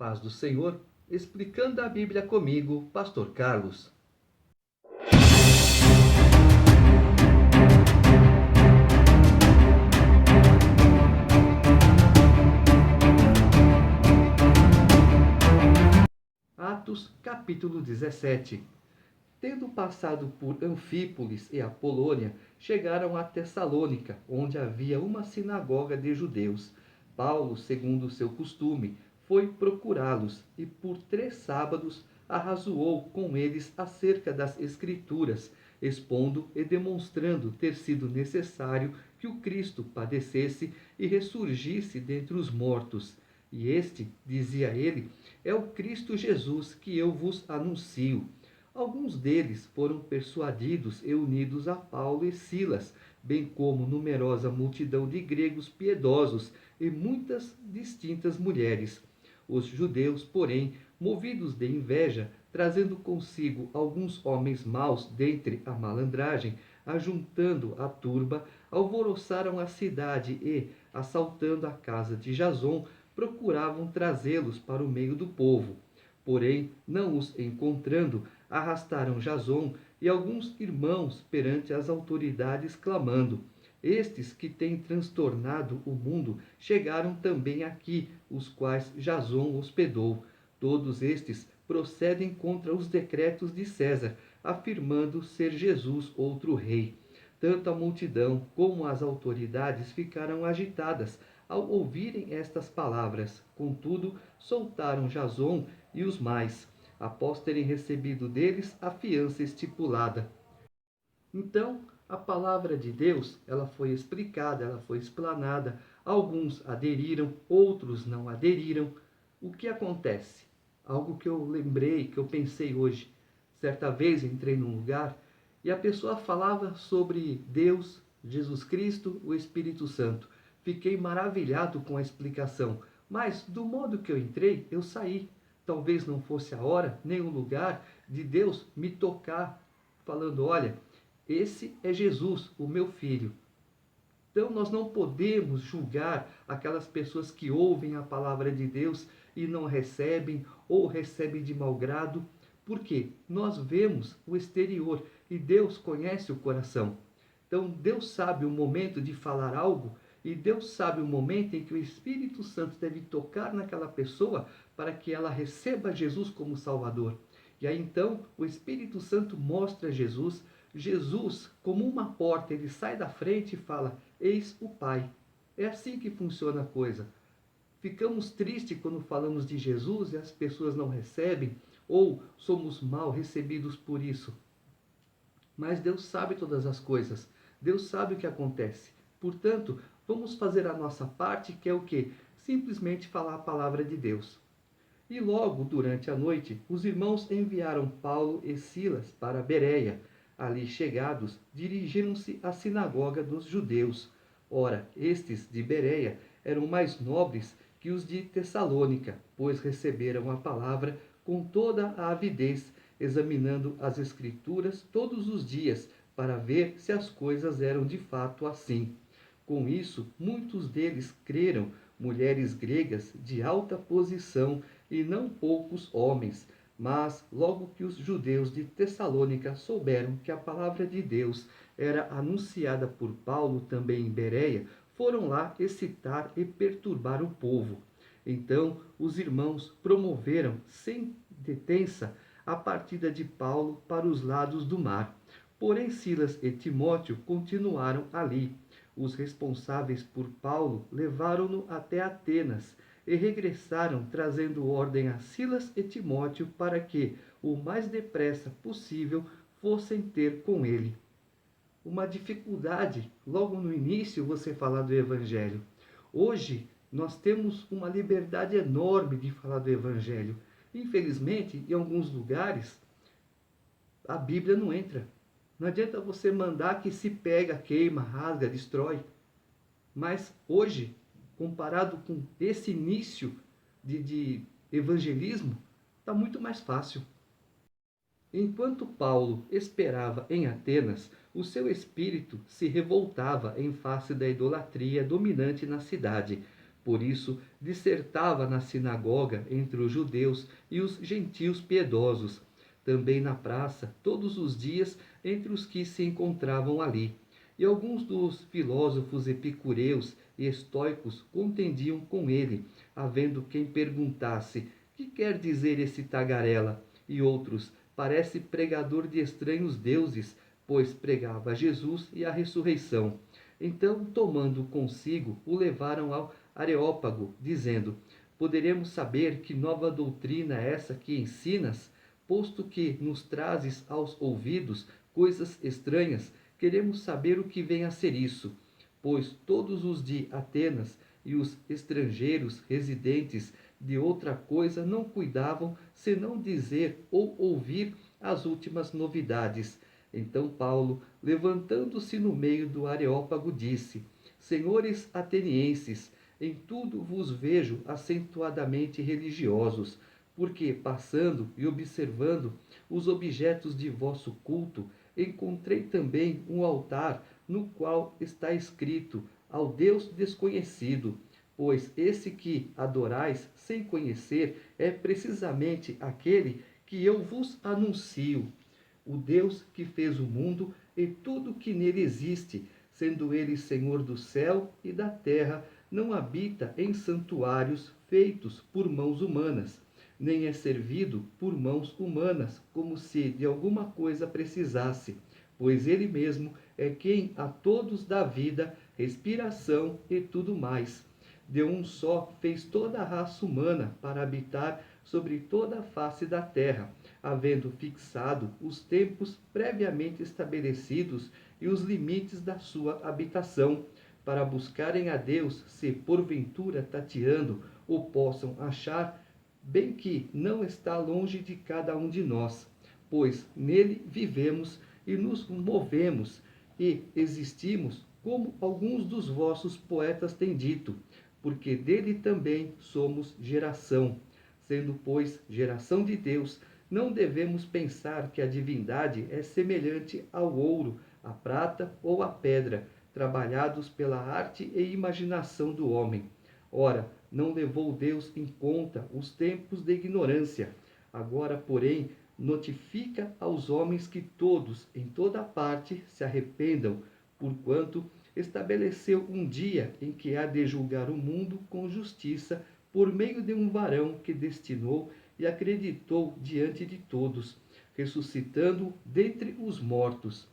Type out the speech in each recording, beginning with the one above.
Paz do Senhor, explicando a Bíblia comigo, Pastor Carlos. Atos, capítulo 17. Tendo passado por Anfípolis e Apolônia, chegaram a Tessalônica, onde havia uma sinagoga de judeus. Paulo, segundo o seu costume, foi procurá-los e por 3 sábados arrazoou com eles acerca das Escrituras, expondo e demonstrando ter sido necessário que o Cristo padecesse e ressurgisse dentre os mortos. E este, dizia ele, é o Cristo Jesus que eu vos anuncio. Alguns deles foram persuadidos e unidos a Paulo e Silas, bem como numerosa multidão de gregos piedosos e muitas distintas mulheres. Os judeus, porém, movidos de inveja, trazendo consigo alguns homens maus dentre a malandragem, ajuntando a turba, alvoroçaram a cidade e, assaltando a casa de Jason, procuravam trazê-los para o meio do povo. Porém, não os encontrando, arrastaram Jason e alguns irmãos perante as autoridades, clamando: estes que têm transtornado o mundo chegaram também aqui, os quais Jason hospedou. Todos estes procedem contra os decretos de César, afirmando ser Jesus outro rei. Tanto a multidão como as autoridades ficaram agitadas ao ouvirem estas palavras. Contudo, soltaram Jason e os mais, após terem recebido deles a fiança estipulada. Então, a palavra de Deus, ela foi explicada, ela foi explanada. Alguns aderiram, outros não aderiram. O que acontece? Algo que eu lembrei, que eu pensei hoje. Certa vez entrei num lugar e a pessoa falava sobre Deus, Jesus Cristo, o Espírito Santo. Fiquei maravilhado com a explicação, mas do modo que eu entrei, eu saí. Talvez não fosse a hora, nem o lugar de Deus me tocar, falando: olha, esse é Jesus, o meu filho. Então nós não podemos julgar aquelas pessoas que ouvem a palavra de Deus e não recebem ou recebem de mau grado, porque nós vemos o exterior e Deus conhece o coração. Então Deus sabe o momento de falar algo e Deus sabe o momento em que o Espírito Santo deve tocar naquela pessoa para que ela receba Jesus como Salvador. E aí então o Espírito Santo mostra Jesus. Jesus, como uma porta, ele sai da frente e fala: eis o Pai. É assim que funciona a coisa. Ficamos tristes quando falamos de Jesus e as pessoas não recebem, ou somos mal recebidos por isso. Mas Deus sabe todas as coisas. Deus sabe o que acontece. Portanto, vamos fazer a nossa parte, que é o quê? Simplesmente falar a palavra de Deus. E logo durante a noite, os irmãos enviaram Paulo e Silas para Bereia. Ali chegados, dirigiram-se à sinagoga dos judeus. Ora, estes de Bereia eram mais nobres que os de Tessalônica, pois receberam a palavra com toda a avidez, examinando as Escrituras todos os dias, para ver se as coisas eram de fato assim. Com isso, muitos deles creram, mulheres gregas de alta posição e não poucos homens. Mas logo que os judeus de Tessalônica souberam que a palavra de Deus era anunciada por Paulo também em Bereia, foram lá excitar e perturbar o povo. Então os irmãos promoveram sem detença a partida de Paulo para os lados do mar. Porém Silas e Timóteo continuaram ali. Os responsáveis por Paulo levaram-no até Atenas e regressaram trazendo ordem a Silas e Timóteo para que, o mais depressa possível, fossem ter com ele. Uma dificuldade, logo no início, você falar do Evangelho. Hoje, nós temos uma liberdade enorme de falar do Evangelho. Infelizmente, em alguns lugares, a Bíblia não entra. Não adianta você mandar que se pega, queima, rasga, destrói. Mas hoje, comparado com esse início de evangelismo, está muito mais fácil. Enquanto Paulo esperava em Atenas, o seu espírito se revoltava em face da idolatria dominante na cidade. Por isso, dissertava na sinagoga entre os judeus e os gentios piedosos, também na praça, todos os dias, entre os que se encontravam ali. E alguns dos filósofos epicureus e estoicos contendiam com ele, havendo quem perguntasse: que quer dizer esse tagarela? E outros: parece pregador de estranhos deuses, pois pregava Jesus e a ressurreição. Então, tomando consigo, o levaram ao Areópago, dizendo: poderemos saber que nova doutrina é essa que ensinas? Posto que nos trazes aos ouvidos coisas estranhas, queremos saber o que vem a ser isso. Pois todos os de Atenas e os estrangeiros residentes de outra coisa não cuidavam senão dizer ou ouvir as últimas novidades. Então Paulo, levantando-se no meio do Areópago, disse: senhores atenienses, em tudo vos vejo acentuadamente religiosos, porque, passando e observando os objetos de vosso culto, encontrei também um altar no qual está escrito: ao Deus desconhecido. Pois esse que adorais sem conhecer é precisamente aquele que eu vos anuncio, o Deus que fez o mundo e tudo que nele existe, sendo ele Senhor do céu e da terra, não habita em santuários feitos por mãos humanas, nem é servido por mãos humanas, como se de alguma coisa precisasse, pois ele mesmo é quem a todos dá vida, respiração e tudo mais. De um só fez toda a raça humana para habitar sobre toda a face da terra, havendo fixado os tempos previamente estabelecidos e os limites da sua habitação, para buscarem a Deus, se porventura tateando o possam achar, bem que não está longe de cada um de nós, pois nele vivemos e nos movemos e existimos, como alguns dos vossos poetas têm dito, porque dele também somos geração. Sendo, pois, geração de Deus, não devemos pensar que a divindade é semelhante ao ouro, à prata ou à pedra, trabalhados pela arte e imaginação do homem. Ora, não levou Deus em conta os tempos de ignorância. Agora, porém, notifica aos homens que todos, em toda parte, se arrependam, porquanto estabeleceu um dia em que há de julgar o mundo com justiça, por meio de um varão que destinou e acreditou diante de todos, ressuscitando dentre os mortos.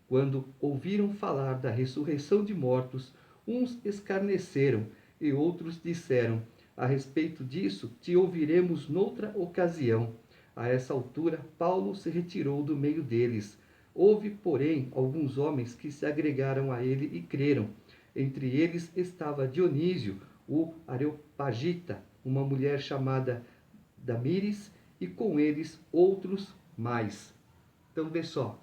Quando ouviram falar da ressurreição de mortos, uns escarneceram e outros disseram: a respeito disso te ouviremos noutra ocasião. A essa altura, Paulo se retirou do meio deles. Houve, porém, alguns homens que se agregaram a ele e creram. Entre eles estava Dionísio, o Areopagita, uma mulher chamada Damíris, e com eles outros mais. Então, vê só,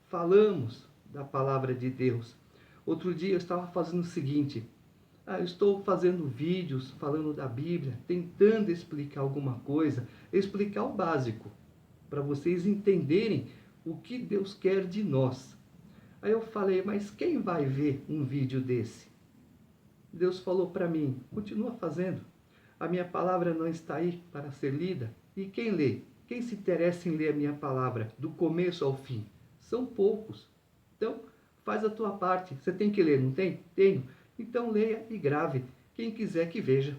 falamos da palavra de Deus. Outro dia eu estava fazendo o seguinte: eu estou fazendo vídeos falando da Bíblia, tentando explicar alguma coisa, explicar o básico, para vocês entenderem o que Deus quer de nós. Aí eu falei: mas quem vai ver um vídeo desse? Deus falou para mim: continua fazendo. A minha palavra não está aí para ser lida. E quem lê? Quem se interessa em ler a minha palavra do começo ao fim? São poucos. Então, faz a tua parte. Você tem que ler, não tem? Tenho. Então leia e grave. Quem quiser que veja.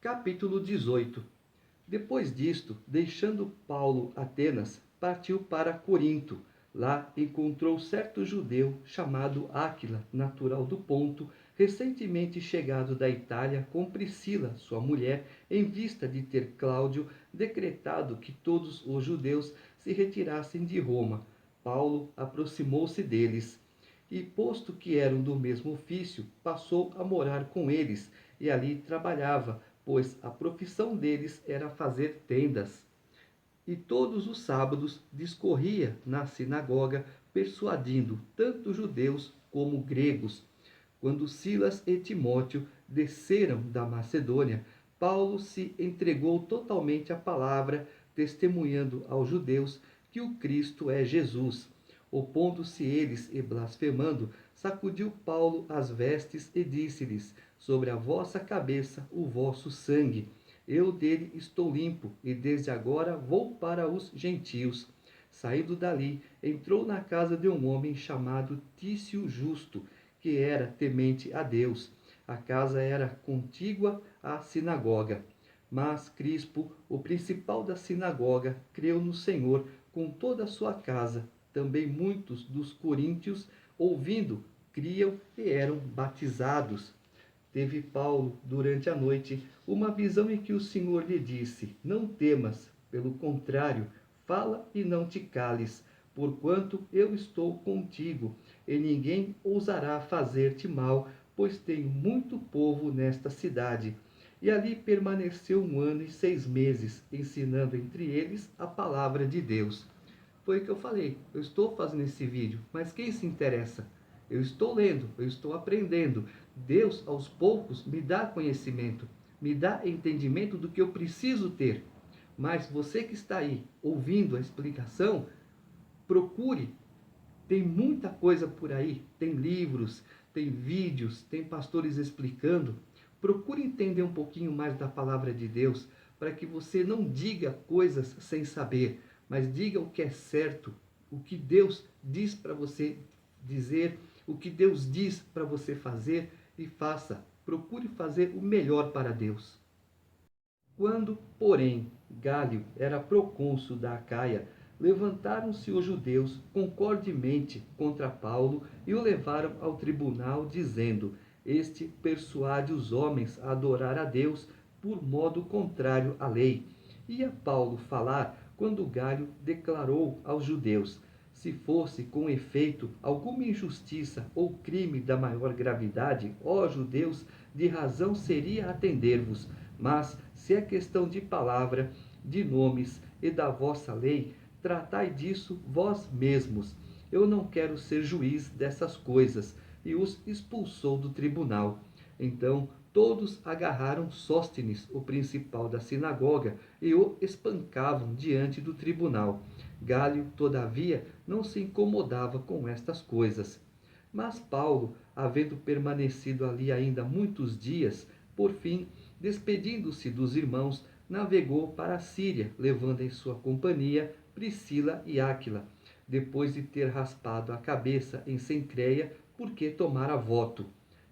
Capítulo 18. Depois disto, deixando Paulo Atenas, partiu para Corinto. Lá encontrou certo judeu chamado Áquila, natural do Ponto, recentemente chegado da Itália com Priscila, sua mulher, em vista de ter Cláudio decretado que todos os judeus se retirassem de Roma. Paulo aproximou-se deles e, posto que eram do mesmo ofício, passou a morar com eles e ali trabalhava, pois a profissão deles era fazer tendas. E todos os sábados discorria na sinagoga, persuadindo tanto judeus como gregos. Quando Silas e Timóteo desceram da Macedônia, Paulo se entregou totalmente à palavra, testemunhando aos judeus que o Cristo é Jesus. Opondo-se eles e blasfemando, sacudiu Paulo as vestes e disse-lhes: sobre a vossa cabeça o vosso sangue. Eu dele estou limpo, e desde agora vou para os gentios. Saindo dali, entrou na casa de um homem chamado Tício Justo, que era temente a Deus. A casa era contígua à sinagoga. Mas Crispo, o principal da sinagoga, creu no Senhor com toda a sua casa. Também muitos dos coríntios, ouvindo, criam e eram batizados. Teve Paulo, durante a noite, uma visão em que o Senhor lhe disse: não temas, pelo contrário, fala e não te cales, porquanto eu estou contigo, e ninguém ousará fazer-te mal, pois tenho muito povo nesta cidade. E ali permaneceu 1 ano e 6 meses, ensinando entre eles a palavra de Deus. Foi o que eu falei, eu estou fazendo esse vídeo, mas quem se interessa? Eu estou lendo, eu estou aprendendo. Deus, aos poucos, me dá conhecimento, me dá entendimento do que eu preciso ter. Mas você que está aí ouvindo a explicação, procure. Tem muita coisa por aí, tem livros, tem vídeos, tem pastores explicando. Procure entender um pouquinho mais da palavra de Deus, para que você não diga coisas sem saber, mas diga o que é certo, o que Deus diz para você dizer, o que Deus diz para você fazer, e faça. Procure fazer o melhor para Deus. Quando, porém, Gálio era procônsul da Acaia, levantaram-se os judeus concordemente contra Paulo e o levaram ao tribunal, dizendo: este persuade os homens a adorar a Deus por modo contrário à lei. Ia Paulo falar quando Gálio declarou aos judeus: se fosse com efeito alguma injustiça ou crime da maior gravidade, ó judeus, de razão seria atender-vos. Mas se é questão de palavra, de nomes e da vossa lei, tratai disso vós mesmos. Eu não quero ser juiz dessas coisas. E os expulsou do tribunal. Então todos agarraram Sóstenes, o principal da sinagoga, e o espancavam diante do tribunal. Gálio, todavia, não se incomodava com estas coisas. Mas Paulo, havendo permanecido ali ainda muitos dias, por fim, despedindo-se dos irmãos, navegou para a Síria, levando em sua companhia Priscila e Áquila, depois de ter raspado a cabeça em Cencreia, porque tomara voto.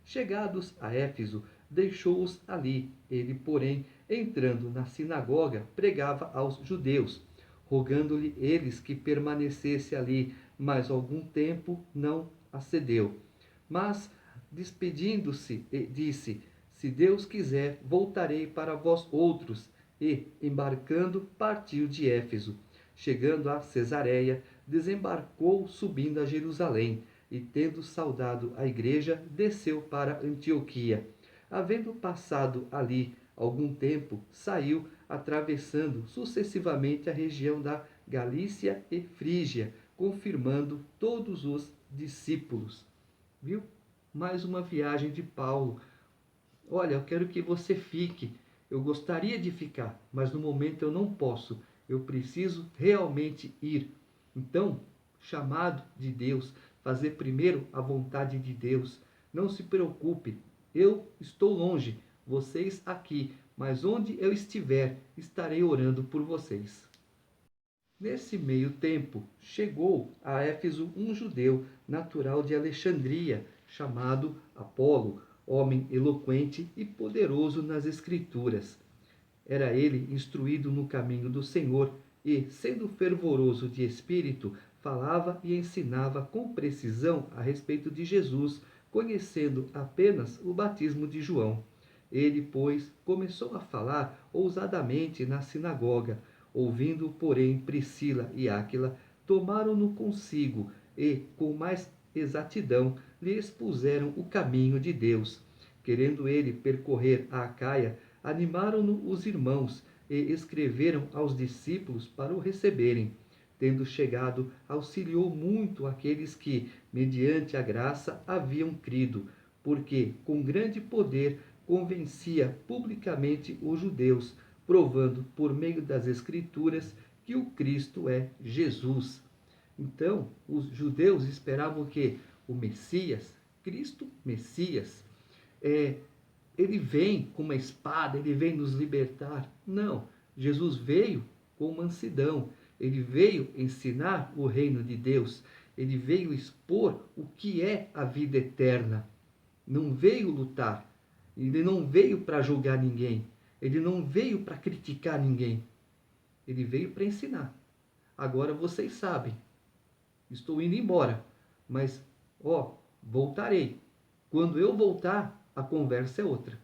Chegados a Éfeso, deixou-os ali. Ele, porém, entrando na sinagoga, pregava aos judeus, rogando-lhe eles que permanecesse ali, mas algum tempo não acedeu. Mas, despedindo-se, disse: se Deus quiser, voltarei para vós outros. E, embarcando, partiu de Éfeso. Chegando a Cesareia, desembarcou subindo a Jerusalém, e tendo saudado a igreja, desceu para Antioquia. Havendo passado ali algum tempo, saiu, atravessando sucessivamente a região da Galícia e Frígia, confirmando todos os discípulos. Viu? Mais uma viagem de Paulo. Olha, eu quero que você fique. Eu gostaria de ficar, mas no momento eu não posso. Eu preciso realmente ir. Então, chamado de Deus, fazer primeiro a vontade de Deus. Não se preocupe, eu estou longe, vocês aqui, mas onde eu estiver, estarei orando por vocês. Nesse meio tempo, chegou a Éfeso um judeu natural de Alexandria, chamado Apolo, homem eloquente e poderoso nas Escrituras. Era ele instruído no caminho do Senhor e, sendo fervoroso de espírito, falava e ensinava com precisão a respeito de Jesus, conhecendo apenas o batismo de João. Ele, pois, começou a falar ousadamente na sinagoga. Ouvindo, porém, Priscila e Áquila, tomaram-no consigo e, com mais exatidão, lhe expuseram o caminho de Deus. Querendo ele percorrer a Acaia, animaram-no os irmãos e escreveram aos discípulos para o receberem. Tendo chegado, auxiliou muito aqueles que, mediante a graça, haviam crido, porque com grande poder convencia publicamente os judeus, provando por meio das Escrituras que o Cristo é Jesus. Então, os judeus esperavam que o Messias, Cristo, Messias, ele vem com uma espada, ele vem nos libertar. Não, Jesus veio com mansidão, ele veio ensinar o reino de Deus, ele veio expor o que é a vida eterna. Não veio lutar, ele não veio para julgar ninguém, ele não veio para criticar ninguém, ele veio para ensinar. Agora vocês sabem, estou indo embora, mas voltarei. Quando eu voltar, a conversa é outra.